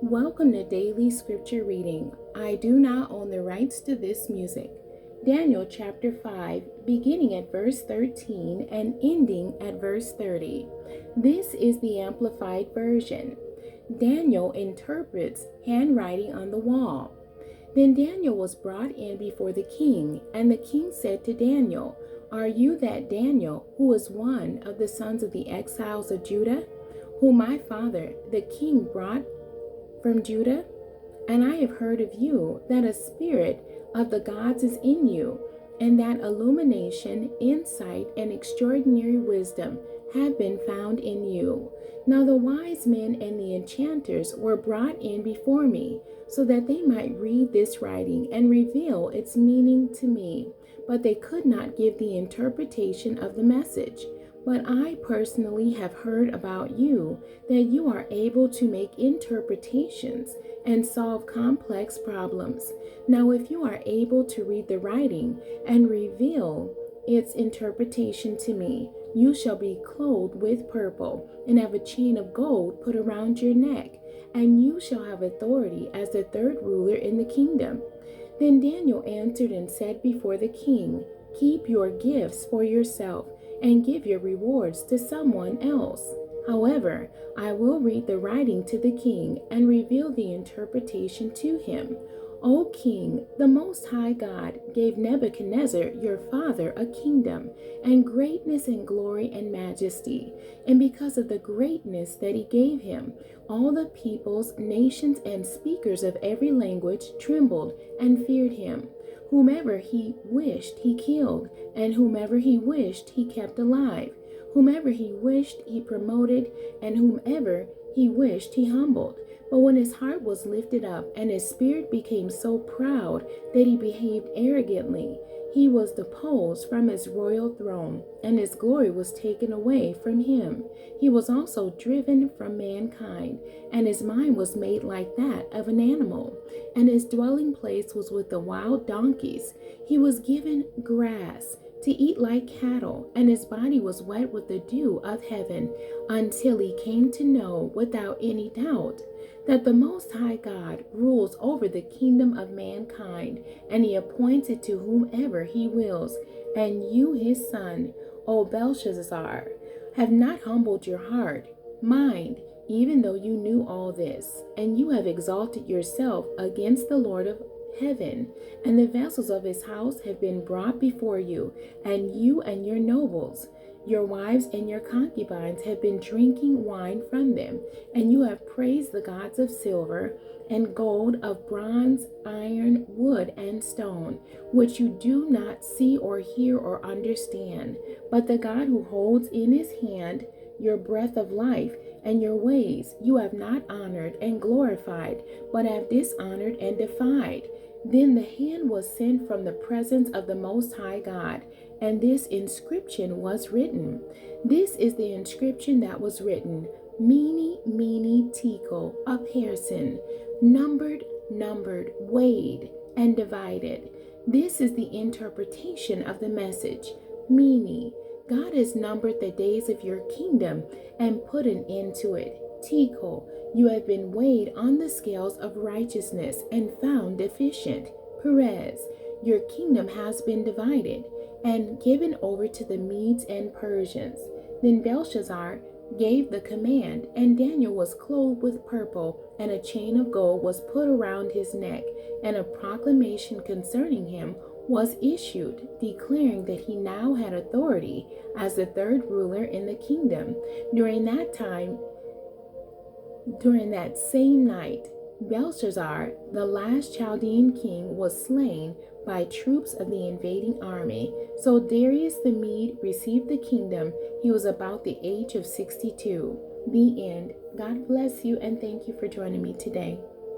Welcome to Daily Scripture Reading. I do not own the rights to this music. Daniel chapter 5, beginning at verse 13 and ending at verse 30. This is the Amplified Version. Daniel interprets handwriting on the wall. Then Daniel was brought in before the king, and the king said to Daniel, "Are you that Daniel, who is one of the sons of the exiles of Judah, whom my father, the king, brought from Judah? And I have heard of you that a spirit of the gods is in you, and that illumination, insight, and extraordinary wisdom have been found in you. Now the wise men and the enchanters were brought in before me, so that they might read this writing and reveal its meaning to me, but they could not give the interpretation of the message. But I personally have heard about you that you are able to make interpretations and solve complex problems. Now, if you are able to read the writing and reveal its interpretation to me, you shall be clothed with purple and have a chain of gold put around your neck, and you shall have authority as the third ruler in the kingdom." Then Daniel answered and said before the king, "Keep your gifts for yourself and give your rewards to someone else. However, I will read the writing to the king and reveal the interpretation to him. O king, the Most High God gave Nebuchadnezzar your father a kingdom and greatness and glory and majesty. And because of the greatness that he gave him, all the peoples, nations, and speakers of every language trembled and feared him. Whomever he wished he killed, and whomever he wished he kept alive. Whomever he wished he promoted, and whomever he wished he humbled. But when his heart was lifted up, and his spirit became so proud that he behaved arrogantly, he was deposed from his royal throne, and his glory was taken away from him. He was also driven from mankind, and his mind was made like that of an animal, and his dwelling place was with the wild donkeys. He was given grass to eat like cattle, and his body was wet with the dew of heaven, until he came to know without any doubt that the Most High God rules over the kingdom of mankind, and he appoints it to whomever he wills. And you, his son, O Belshazzar, have not humbled your heart, mind, even though you knew all this, and you have exalted yourself against the Lord of heaven, and the vessels of his house have been brought before you, and you and your nobles, your wives and your concubines have been drinking wine from them, and you have praised the gods of silver and gold, of bronze, iron, wood, and stone, which you do not see or hear or understand. But the God who holds in his hand your breath of life and your ways you have not honored and glorified, but have dishonored and defied. Then the hand was sent from the presence of the Most High God, and this inscription was written. This is the inscription that was written: Mene, Mene, Tekel, Upharsin, numbered, weighed, and divided. This is the interpretation of the message. Mene, God has numbered the days of your kingdom and put an end to it. Tekel, you have been weighed on the scales of righteousness and found deficient. Perez, your kingdom has been divided and given over to the Medes and Persians. Then Belshazzar gave the command, and Daniel was clothed with purple, and a chain of gold was put around his neck, and a proclamation concerning him was issued, declaring that he now had authority as the third ruler in the kingdom. During that same night, Belshazzar, the last Chaldean king, was slain by troops of the invading army. So Darius the Mede received the kingdom. He was about the age of 62. The end. God bless you, and thank you for joining me today.